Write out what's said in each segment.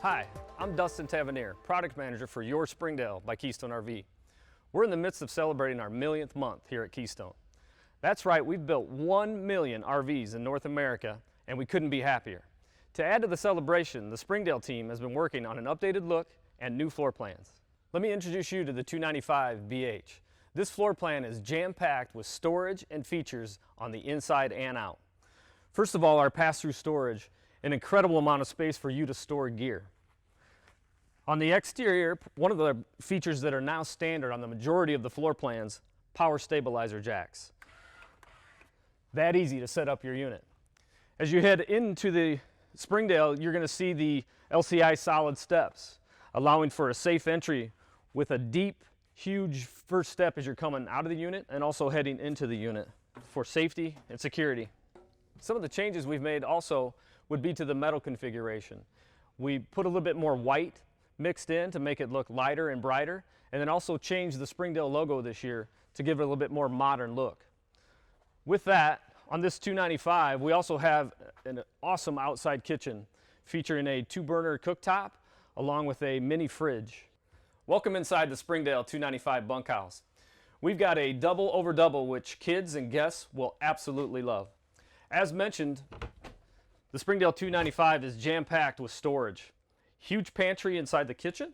Hi, I'm Dustin Tavernier, Product Manager for Your Springdale by Keystone RV. We're in the midst of celebrating our millionth month here at Keystone. That's right, we've built 1 million RVs in North America, and we couldn't be happier. To add to the celebration, the Springdale team has been working on an updated look and new floor plans. Let me introduce you to the 295 BH. This floor plan is jam-packed with storage and features on the inside and out. First of all, our pass-through storage, an incredible amount of space for you to store gear. On the exterior, one of the features that are now standard on the majority of the floor plans, power stabilizer jacks. That easy to set up your unit. As you head into the Springdale, you're going to see the LCI solid steps, allowing for a safe entry with a deep, huge first step as you're coming out of the unit and also heading into the unit for safety and security. Some of the changes we've made also would be to the metal configuration. We put a little bit more white mixed in to make it look lighter and brighter, and then also changed the Springdale logo this year to give it a little bit more modern look. With that, on this 295, we also have an awesome outside kitchen featuring a 2-burner cooktop along with a mini fridge. Welcome inside the Springdale 295 bunkhouse. We've got a double over double which kids and guests will absolutely love. As mentioned, the Springdale 295 is jam-packed with storage. Huge pantry inside the kitchen.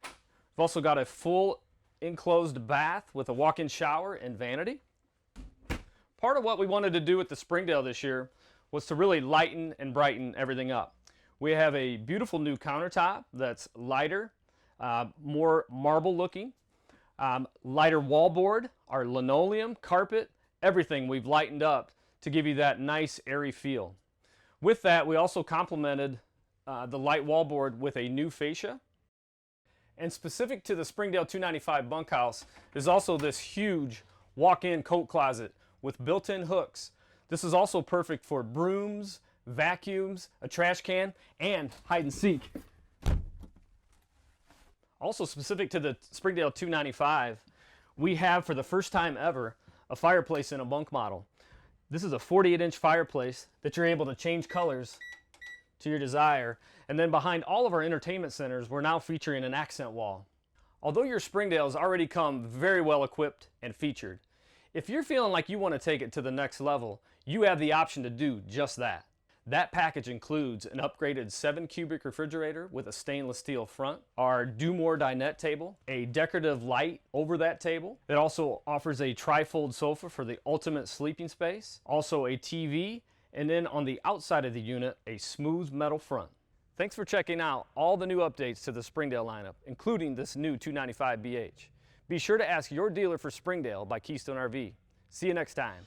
We've also got a full enclosed bath with a walk-in shower and vanity. Part of what we wanted to do with the Springdale this year was to really lighten and brighten everything up. We have a beautiful new countertop that's lighter, more marble looking, lighter wallboard, our linoleum, carpet, everything we've lightened up to give you that nice airy feel. With that, we also complemented the light wallboard with a new fascia. And specific to the Springdale 295 bunkhouse is also this huge walk-in coat closet with built-in hooks. This is also perfect for brooms, vacuums, a trash can, and hide and seek. Also specific to the Springdale 295, we have for the first time ever a fireplace in a bunk model. This is a 48-inch fireplace that you're able to change colors to your desire. And then behind all of our entertainment centers, we're now featuring an accent wall. Although your Springdales already come very well equipped and featured, if you're feeling like you want to take it to the next level, you have the option to do just that. That package includes an upgraded 7-cubic refrigerator with a stainless steel front, our Do More dinette table, a decorative light over that table. It also offers a tri-fold sofa for the ultimate sleeping space, also a TV, and then on the outside of the unit, a smooth metal front. Thanks for checking out all the new updates to the Springdale lineup, including this new 295 BH. Be sure to ask your dealer for Springdale by Keystone RV. See you next time.